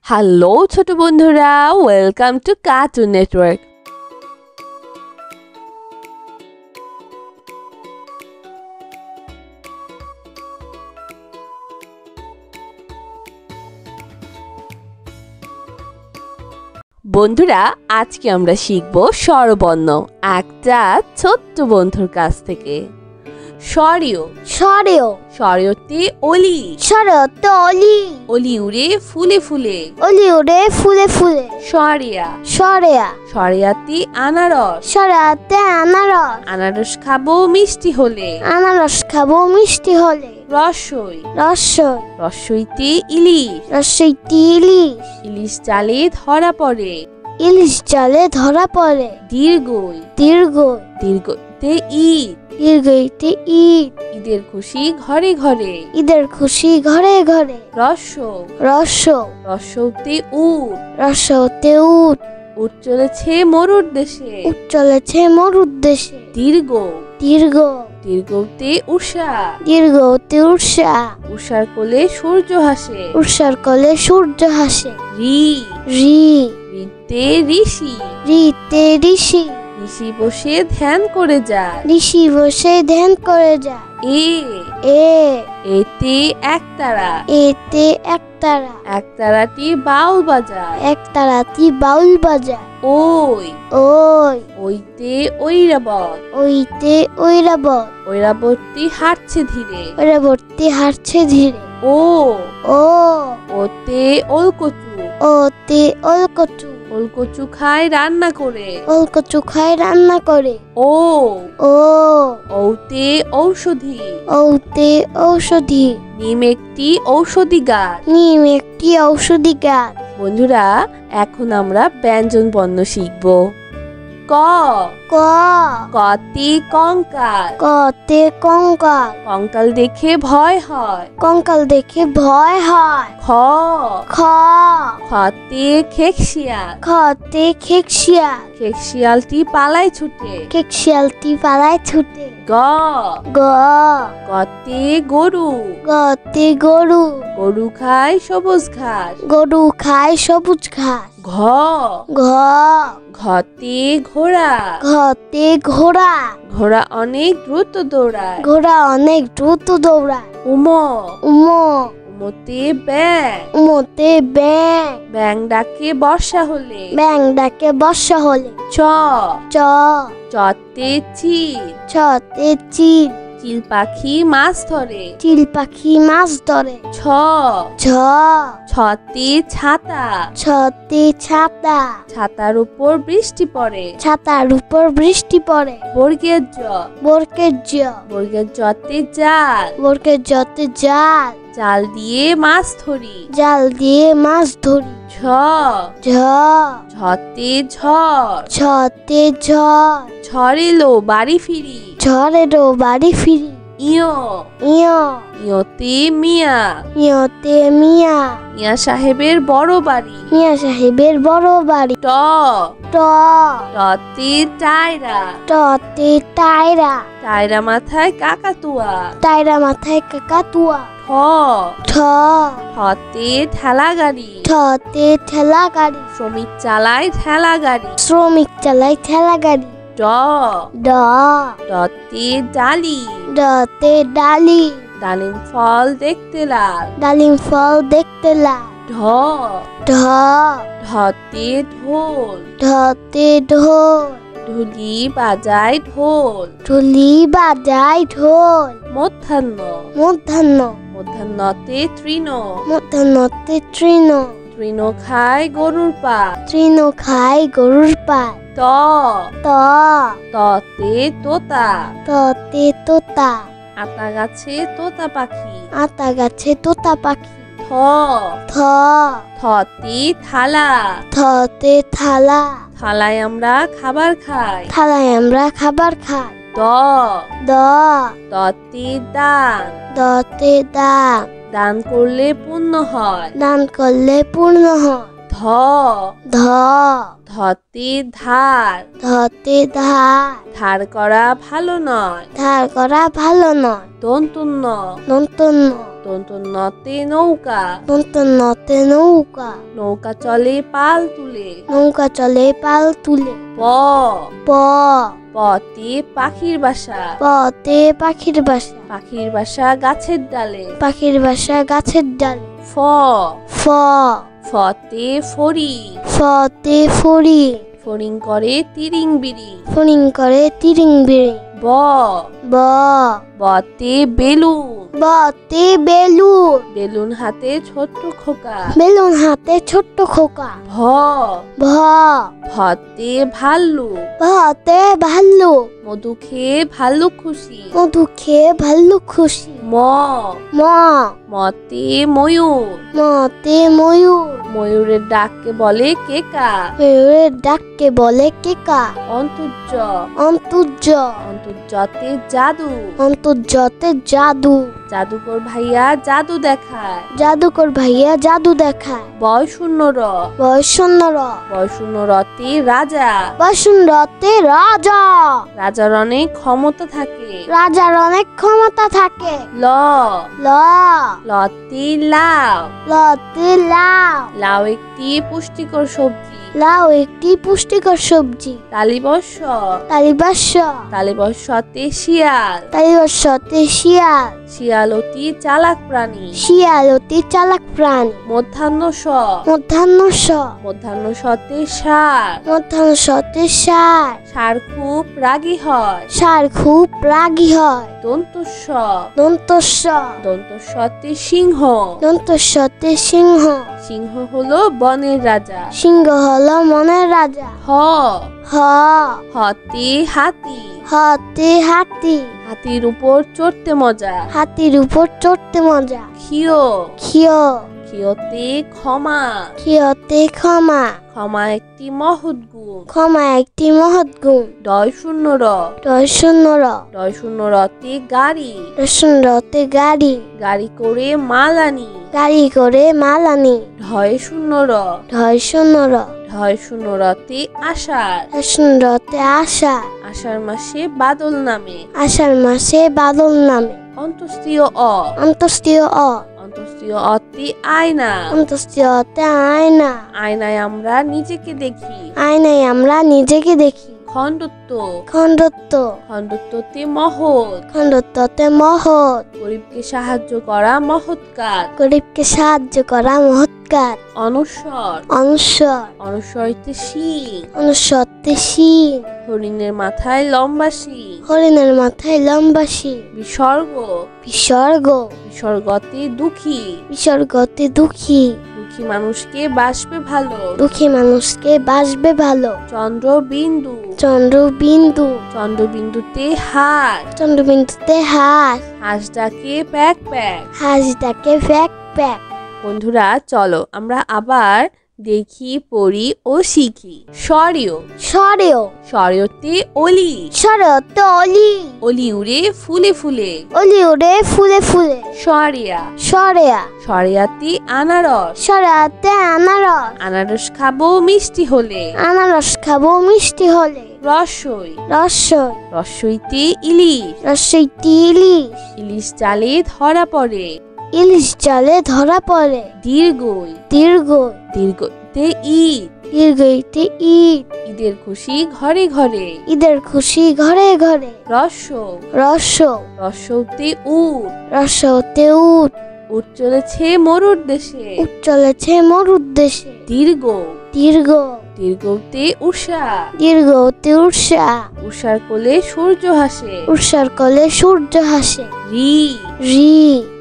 Hello ছোট বন্ধুরা, welcome to cartoon network. বন্ধুরা, আজকে আমরা শিখব স্বরবর্ণ একটা ছোট্ট বন্ধুর কাছ থেকে। স্বরীয় স্বরেও স্বরীয়তে অলি, স্বরতে অলি, অলি উড়ে ফুলে ফুলে। অলি উড়ে ফুলে ফুলে। স্বরিয়া স্বরেয়া স্বরিয়াতে আনারস, স্বরাতে আনারস, আনারস খাবো মিষ্টি হলে। আনারস খাবো মিষ্টি হলে। রসই রসই রসইতে ইলিশ, রসইতে ইলিশ, ইলিশ জালে ধরা পড়ে। ইলিশ জলে ধরা পড়ে। দীর্ঘই দীর্ঘই দীর্ঘতে ঈদ, দীর্ঘইতে ঈদ, ঈদের খুশি ঘরে ঘরে। ঈদের খুশি ঘরে ঘরে। রস রস রসৌতে উট, রসতে উট, উট চলেছে মরুর দেশে। উট চলেছে মোর উদ্দেশ্যে। দীর্ঘ দীর্ঘ দীর্ঘতে উষা, দীর্ঘতে উষা, উষার কোলে সূর্য হাসে। উষার কোলে সূর্য হাসে। রি রি রিতে ঋষি, রিতে ঋষি, ঋষি বসে ধ্যান করে যায়। ঋষি বসে ধ্যান করে যায়। এ এ এতে একতারা, এতে একতারা, একতারাটি বাউল বাজায়। একতারাতি বাউল বাজায়। ওই ওই ওইতে ঐরাবত, ওইতে ঐরাবত, ঐরাবতী হাঁটছে ধীরে। ঐরাবতী হারছে ধীরে। ও ও ওতে ওলকচু, ওতে ওলকচু, ওলকচু খায় রান্না করে। ওলকচু খায় রান্না করে। ও ও ওতে ঔষধি, ওতে ঔষধি, নিম একটি ঔষধি গাছ। নিম একটি ঔষধি গাছ। বন্ধুরা, এখন আমরা ব্যঞ্জন বর্ণ শিখব। ক ক কতে কঙ্কাল, কতে কঙ্কাল, কঙ্কাল দেখে ভয় হয়। কঙ্কাল দেখে ভয় হয়। খ খ খতে খেকশিয়াল, খতে খেকশিয়াল, খেকশিয়ালটি পালায় ছুটে। খেকশিয়ালটি পালায় ছুটে। গ গ গতে গরু, গতে গরু, গরু খায় সবুজ ঘাস। গরু খায় সবুজ ঘাস। ঘ ঘ ঘতে ঘোড়া, ঘতে ঘোড়া, ঘোড়া অনেক দ্রুত দৌড়ায়। ঘোড়া অনেক দ্রুত দৌড়ায়। উম উম উমতে ব্যাং, উমতে ব্যাং, ব্যাং ডাকে বর্ষা হলে। ব্যাং ডাকে বর্ষা হলে। চ চ চতে চিল, ছতে চিল, চিল পাখি মাছ ধরে। চিল পাখি মাছ ধরে। ছ ছ ছতে ছাতা, ছতে ছাতা, ছাতার উপর বৃষ্টি পড়ে। ছাতার উপর বৃষ্টি পড়ে। বর্গের জ বরকের জ, বর্গের জতে জাল, বরকের জতে জাল, জাল দিয়ে মাছ ধরি। জাল দিয়ে মাছ ধরি। ঝ ঝ ঝতে ঝড়, ছতে ঝড়, ঝড় এলো বাড়ি ফিরি। ঝড়েরও বাড়ি ফিরি। ইয় ইয় ইয়তে মিয়া, ইয়তে মিয়া, মিয়া সাহেবের বড় বাড়ি। মিয়া সাহেবের বড় বাড়ি। ট ট টতে টায়রা, টতে টায়রা, টায়রা মাথায় কাকাতুয়া। টায়রা মাথায় কাকাতুয়া। ঠ ঠ ঠতে ঠেলা গাড়ি, ঠতে ঠেলা গাড়ি, শ্রমিক চালায় ঠেলা গাড়ি। শ্রমিক চালায় ঠেলা গাড়ি। ড ড ডতে ডালি, ডতে ডালি, ডালিম ফল দেখতে লাল। ডালিম ফল দেখতে লাল। ঢ ঢ ঢতে ঢোল, ঢতে ঢোল, ঢুলি বাজায় ঢোল। ঢুলি বাজায় ঢোল। মধ্যাহ্ন মধ্যাহ্ন মধ্যাহ্নতে তৃণ, মধ্যাহ্নতে তৃণ, তৃণ খায় গরুর পা। তৃণ খায় গরুর পাল। ত ত ততে তোতা, ততে তোতা, আতা গাছে তোতা পাখি। আতা গাছে তোতা পাখি। থ থ থতে থালা, থতে থালা, থালায় আমরা খাবার খাই। থালায় আমরা খাবার খাই। দ দ দতে দান, দতে দান, দান করলে পুণ্য হয়। দান করলে পূর্ণ হয়। ধ ধ ধতে ধার, ধতে ধার, ধার করা ভালো নয়। ধার করা ভালো নয়। দন্তন্য নন্তন্য নতে নৌকা, নতে নৌকা, নৌকা চলে পাল তুলে। নৌকা চলে পাল তুলে। প প পতে পাখির বাসা, পতে পাখির বাসা, পাখির বাসা গাছের ডালে। পাখির বাসা গাছের ডালে। ফ ফ ফতে ফড়িং, ফতে ফড়ি, ফড়িং করে তিরিং বিরিং। ফড়িং করে তিরিং বিরিং। ব ব বতে বেলুন, বতে বেলুন, বেলুন হাতে ছোট্ট খোকা। বেলুন হাতে ছোট্ট খোকা। ভ ভ ভতে ভাল্লুক, ভতে ভাল্লুক, মধু খেয়ে ভাল্লুক খুশি। মধু খেয়ে ভাল্লুক খুশি। ম ম মতে ময়ূর, মতে ময়ূর, ময়ূরের ডাককে বলে কেকা। ময়ূরের ডাককে বলে কেকা। অন্তর্য অন্তর্য অন্তর্যতে জাদু, অন্তর্যতে জাদু, জাদুকর ভাইয়া জাদু দেখায়। জাদুকর ভাইয়া জাদু দেখায়। বয়শূন্য র বয়শূন্য র বয়শূন্য রতে রাজা, বসুন্ধরতে রাজা, রাজার অনেক ক্ষমতা থাকে। রাজার অনেক ক্ষমতা থাকে। ল ল লতে লাউ, লতে লাউ, লাউ একটি পুষ্টিকর সবজি। লাউ একটি পুষ্টিকর সবজি। তালিবস্য তালিবাস্য তালিবস্যতে শিয়াল, তালিবাস্যতে শিয়াল, শিয়াল অতি চালাক প্রাণী। শিয়াল অতি চালাক প্রাণী। মধ্যাহ্ন স মধ্যাহ্ন স মধ্যাহ্ন সতে ষাঁড়, মধ্যাহ্ন সতে ষাঁড়, ষাঁড় খুব রাগী হয়। ষাঁড় খুব রাগী হয়। দন্তস্ব দন্তস্ব দন্তস্বতে সিংহ, দন্তস্বতে সিংহ, সিংহ হলো বনের রাজা। সিংহ হলো মনের রাজা। হ হ হতে হাতি, হাতে হাতি, হাতির উপর চড়তে মজা। হাতির উপর চড়তে মজা। ক্ষিয় ক্ষিয় ক্ষিয়তে ক্ষমা, ক্ষিয়তে ক্ষমা, ক্ষমা একটি মহৎ গুণ। ক্ষমা একটি মহৎ গুণ। ডয় শূন্য র দর্শন্য র ডয় শূন্য রতে গাড়ি, দর্শনরতে গাড়ি, গাড়ি করে মাল আনি। গাড়ি করে মাল আনি। ঢয় শূন্য র ধর্ষণ র ঢয় শূন্য রতে আষাঢ়, দর্শনরতে আশা, আষাঢ় মাসে বাদল নামে। আষাঢ় মাসে বাদল নামে। অন্তস্তীয় অ অন্তস্তীয় অ অন্তস্তীয় অতি আয়না, অন্তস্তীয়তে আয়না, আয়নায় আমরা নিজেকে দেখি। আয়নায় আমরা নিজেকে দেখি। খণ্ডত্ব খণ্ডত্ব খণ্ডত্বতে মহৎ, খণ্ডত্বতে মহৎ, গরিবকে সাহায্য করা মহৎ কাজ। গরিবকে সাহায্য করা মহৎ কাজ। অনস্বর অনুস্বর অনস্বরিতে শিং, অনুস্বরতে শিং, হরিণের মাথায় লম্বা শিং। হরিণের মাথায় লম্বা শিং। বিসর্গ বিসর্গ বিসর্গতে দুঃখী, বিসর্গতে দুঃখী, দুঃখী মানুষকে বাসবে ভালো। দুঃখী মানুষকে বাসবে ভালো। চন্দ্রবিন্দু চন্দ্রবিন্দু চন্দ্রবিন্দুতে হাঁস, চন্দ্রবিন্দুতে হাঁস, হাঁস ডাকে প্যাক প্যাক। হাঁস ডাকে প্যাক প্যাক। বন্ধুরা চলো আমরা আবার দেখি, পড়ি ও শিখি। স্বরীয় সরেও স্বরীয়তে অলি, সরতে অলি, অলি উড়ে ফুলে ফুলে। অলি উড়ে ফুলে ফুলে। সরিয়া সরেয়া সরিয়াতে আনারস, সরাতে আনারস, আনারস খাবো মিষ্টি হলে। আনারস খাবো মিষ্টি হলে। রসই রসই রসইতে ইলিশ, রসইতে ইলিশ, ইলিশ চালে ধরা পড়ে। ইলিশ জালে ধরা পড়ে। দীর্ঘই দীর্ঘ দীর্ঘতে ঈদ, দীর্ঘইতে ঈদ, ঈদের খুশি ঘরে ঘরে। ঈদের খুশি ঘরে ঘরে। রস রস রসতে উট, রসতে উট, উট চলেছে মরুর দেশে। উট চলেছে মরুর দেশে। দীর্ঘ দীর্ঘ দীর্ঘতে উষা, দীর্ঘতে উষা, উষার কোলে সূর্য হাসে। উষার কোলে সূর্য হাসে। রি রি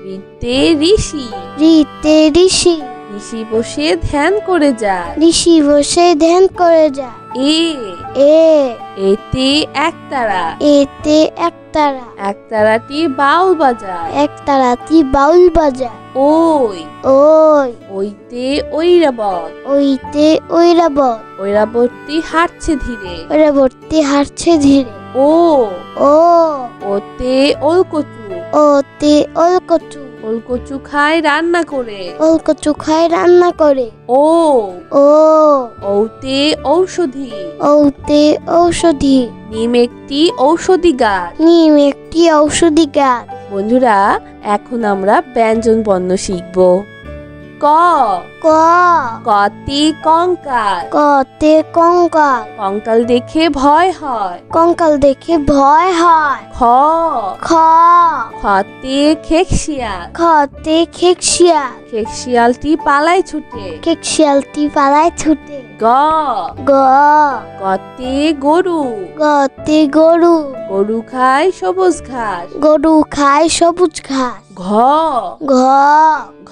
রিতে ঋষি, রিতে ঋষি, ঋষি বসে ধ্যান করে যায়। ঋষি বসে ধ্যান করে যায়। এ এ এতে একতারা, এতে একতারা, একতারাটি বাউল বাজায়। একতারাতি বাউল বাজায়। ওই ওই ওইতে ঐরাবত, ওইতে ঐরাবত, ঐরাবতী হাঁটছে ধীরে। ঐরাবতী হাঁটছে ধীরে। ও ও ওতে ওলকচু, ওতে ওলকচু, ওলকচু খায় রান্না করে। ওলকচু খায় রান্না করে। ও ও ওতে ঔষধি, ওতে ঔষধি, নিম একটি ঔষধি গাছ। নিম একটি ঔষধি গাছ। বন্ধুরা, এখন আমরা ব্যঞ্জন বর্ণ শিখব। ক, ক, কতে কঙ্কাল। কতে কঙ্কাল। কঙ্কাল দেখে ভয় হয়। কঙ্কাল দেখে ভয় হয়। খ, খ, খতে খেকশিয়াল। খতে খেকশিয়াল। খেকশিয়ালটি পালায় ছুটে। খেকশিয়ালটি পালায় ছুটে। গ, গ, গতে গরু। গতে গরু। গরু খায় সবুজ ঘাস। গরু খায় সবুজ ঘাস। ঘ, ঘ,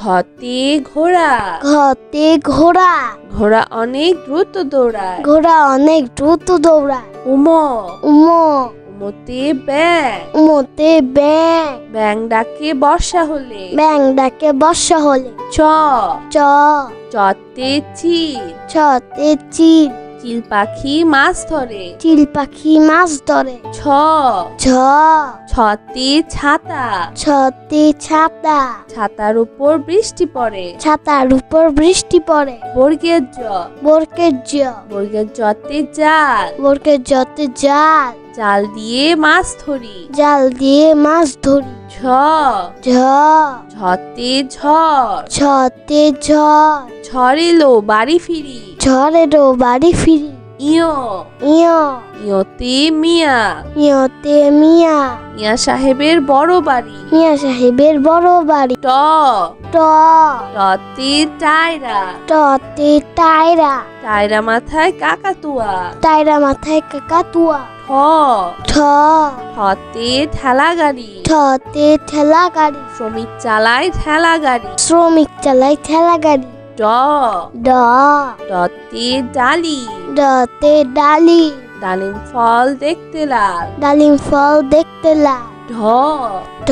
ঘতে ঘোড়া। ঘতে ঘোড়া। ঘোড়া অনেক দ্রুত দৌড়ায়। ঘোড়া অনেক দ্রুত দৌড়ায়। উম, উম, উমতে ব্যাং। উমতে ব্যাং। ব্যাং ডাকে বর্ষা হলে। ব্যাং ডাকে বর্ষা হলে। চ, চ, চতে চিল। ছতে চিল। চিল পাখি মাছ ধরে। চিল পাখি মাছ ধরে। ছ, ছ, ছতে ছাতা। ছতে ছাতা। ছাতার উপর বৃষ্টি পড়ে। ছাতার উপর বৃষ্টি পড়ে। বর্গের জ, বরকের জ। বর্গের জতে জাল। বরকের জতে জাল। জাল দিয়ে মাছ ধরি। জাল দিয়ে মাছ ধরি। ঝ, ঝ, ঝতে ঝড়। ছতে ঝড়। ঝড় এলো বাড়ি ফিরি। ঝড়েরও বাড়ি ফিরি। ইয়, ইয়, ইয়তে মিয়া। ইয়তে মিয়া। মিয়া সাহেবের বড় বাড়ি। মিয়া সাহেবের বড় বাড়ি। ট, ট, টতে টায়রা। টতে টায়রা। টায়রা মাথায় কাকাতুয়া। টায়রা মাথায় কাকাতুয়া। ঠ, ঠ, ঠতে ঠেলা গাড়ি। ঠতে ঠেলা গাড়ি। শ্রমিক চালায় ঠেলা গাড়ি। শ্রমিক চালায় ঠেলা গাড়ি। ড, ড, ডতে ডালি। ডতে ডালি। ডালিম ফল দেখতে লাল। ডালিম ফল দেখতে লাল। ঢ, ঢ,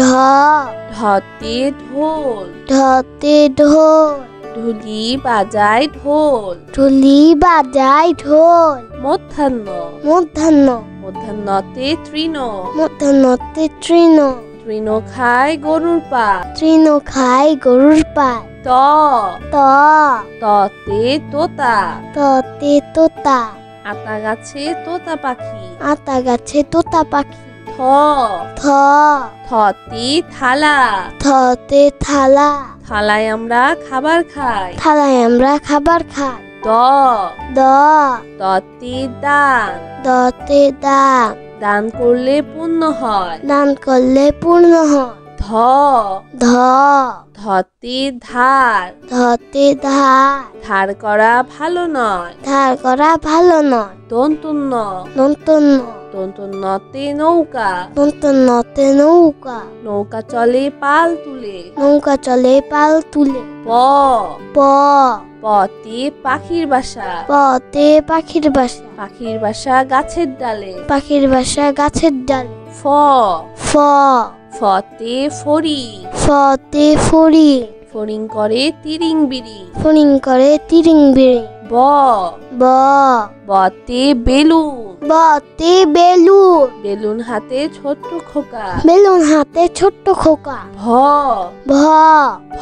ঢতে ঢোল। ঢতে ঢোল। ঢুলি বাজায় ঢোল। ঢুলি বাজায় ঢোল। মধ্যাহ্ন, মধ্যাহ্ন, মধ্যাহ্নতে তৃণ। মধ্যাহ্নতে তৃণ। তৃণ খায় গরুর পা। তৃণ খায় গরুর পাল। ত, ত, ততে তোতা। ততে তোতা। আতা গাছে তোতা পাখি। আতা গাছে তোতা পাখি। থ, থ, থতে থালা। থতে থালা। থালায় আমরা খাবার খাই। থালায় আমরা খাবার খাই। দ, দ, দতে দান। দতে দান। দান করলে পুণ্য হয়। দান করলে পূর্ণ হয়। ধ, ধ, ধতে ধার। ধতে ধার। ধার করা ভালো নয়। ধার করা ভালো নয়। দন্তন্য, দন্তন্য, দন্তন্যতে নৌকা। দন্তন্যতে নৌকা। নৌকা চলে পাল তুলে। নৌকা চলে পাল তুলে। প, প, পতে পাখির বাসা। পতে পাখির বাসা। পাখির বাসা গাছের ডালে। পাখির বাসা গাছের ডালে। ফ, ফ, ফতে ফড়ি। ফতে ফড়ি। ফড়িং করে তিরিং বিড়ি। ফড়িং করে তিরিং বিড়ি। ব, ব, বতে বেলুন। বতে বেলুন। বেলুন হাতে ছোট্ট খোকা। বেলুন হাতে ছোট্ট খোকা। ভ, ভ,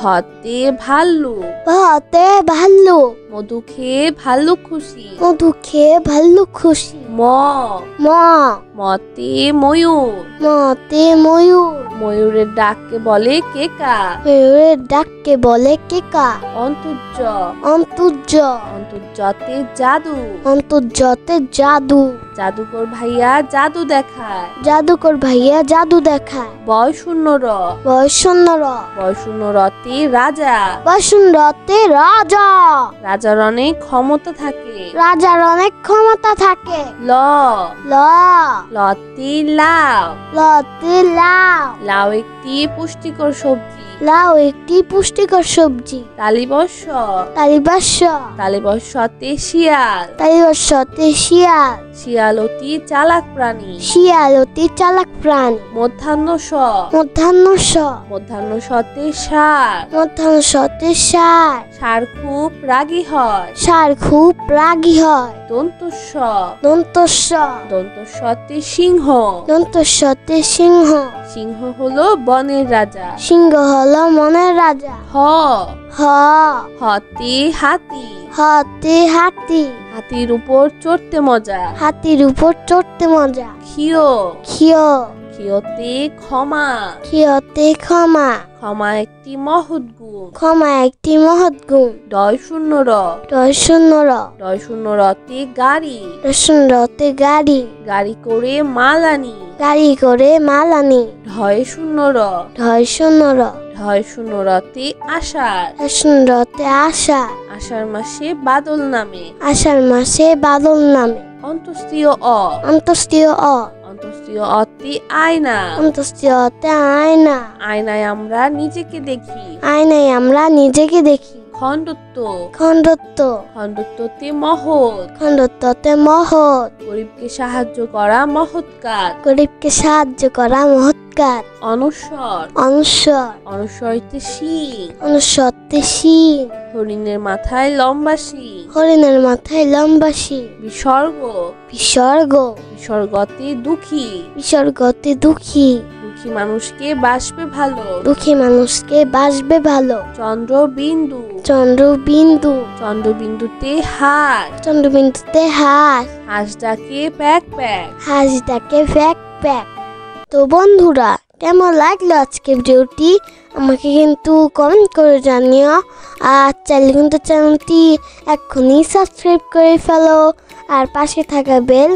ভতে ভাল্লুক। ভতে ভাল্লুক। মধু খেয়ে ভাল্লুক খুশি। মধু খেয়ে ভাল্লুক খুশি। ম, ম, মতে ময়ূর। মতে ময়ূর। ময়ূরের ডাককে বলে কেকা। ময়ূরের ডাককে বলে কেকা। অন্তর্য, অন্তর্য, অন্তর্যতে জাদু। অন্তর্যতে জাদু। জাদুকর ভাইয়া জাদু দেখায়। জাদুকর ভাইয়া জাদু দেখায়। বয়শূন্য র, বয়সন্ন র। বয়শূন্য রতে রাজা। বসুন্ধরতে রাজা। রাজার অনেক ক্ষমতা থাকে। রাজার অনেক ক্ষমতা থাকে। ল, ল, লতে লাউ। লতে লাউ। লাউ একটি পুষ্টিকর সবজি। লাউ একটি পুষ্টিকর সবজি। তালিবস্য, তালিবাস্য, তালিবস্যতে শিয়াল। তালিবাস্যতে শিয়াল। শিয়াল অতি চালাক প্রাণী। শিয়াল অতি চালাক প্রাণী। মধ্যাহ্ন স, মধ্যাহ্ন স, মধ্যাহ্ন সতে ষাঁড়। মধ্যাহ্ন সতে ষাঁড়। ষাঁড় খুব রাগী হয়। ষাঁড় খুব রাগী হয়। দন্তস্ব, দন্তস্ব, দন্তস্বতে সিংহ। দন্তস্বতে সিংহ। সিংহ হলো বনের রাজা। সিংহ হলো মনের রাজা। হ, হ, হতে হাতি। হাতে হাতি। হাতির উপর চড়তে মজা। হাতির উপর চড়তে মজা। খিও, খিও, ক্ষিয়তে ক্ষমা, ক্ষিয়তে ক্ষমা, ক্ষমা একটি মহৎ গুণ। ক্ষমা একটি মহৎ গুণ। ডয় শূন্য র, ডয় শূন্য র, ডয় শূন্য রতে গাড়ি, রসুন রতে গাড়ি, গাড়ি করে মাল আনি। গাড়ি করে মাল আনি। ঢয় শূন্য র, ঢয় শূন্য র, ঢয় শূন্য রতে আষাঢ়, রসুন রতে আশা, আষাঢ় মাসে বাদল নামে। আষাঢ় মাসে বাদল নামে। অন্তস্তীয় অ, অন্তস্তীয় অ, অন্তস্তীয় অতে আয়না, অন্তস্তীয় অতে আয়না, আয়নায় আমরা নিজেকে দেখি। আয়নায় আমরা নিজেকে দেখি। খণ্ডত্ব, খণ্ডত্ব, খণ্ডত্বতে মহৎ, খণ্ডত্বতে মহৎ, গরিবকে সাহায্য করা মহৎ কাজ। গরিবকে সাহায্য করা মহৎ কাজ। অনস্বর, অনুস্বর, অনস্বরিতে শিং, অনুস্বরতে শিং, হরিণের মাথায় লম্বা শিং। হরিণের মাথায় লম্বা শিং। বিসর্গ, বিসর্গ, বিসর্গতে দুঃখী, বিসর্গতে দুঃখী, দুঃখী মানুষকে বাসবে ভালো। দুঃখী মানুষকে বাসবে ভালো। চন্দ্রবিন্দু, চন্দ্রবিন্দু, চন্দ্রবিন্দুতে হাঁস, চন্দ্রবিন্দুতে হাঁস, হাঁস ডাকে প্যাক প্যাক। হাঁস ডাকে ফ্যাক ফ্যাক। তো বন্ধুরা, কেমন লাগলো আজকে ভিডিওটি আমাকে কিন্তু কমেন্ট করে জানিও। আর চাইলে কিন্তু চ্যানেলটি এক্ষুনি সাবস্ক্রাইব করে ফেলো, আর পাশে থাকা বেল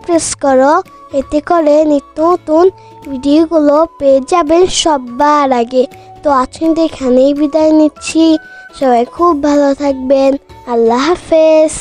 প্রেস করো। এতে করে নিত্য নতুন ভিডিওগুলো পেয়ে যাবেন সবার আগে। তো আজকে এখানেই বিদায় নিচ্ছি। সবাই খুব ভালো থাকবেন। আল্লাহ হাফেজ।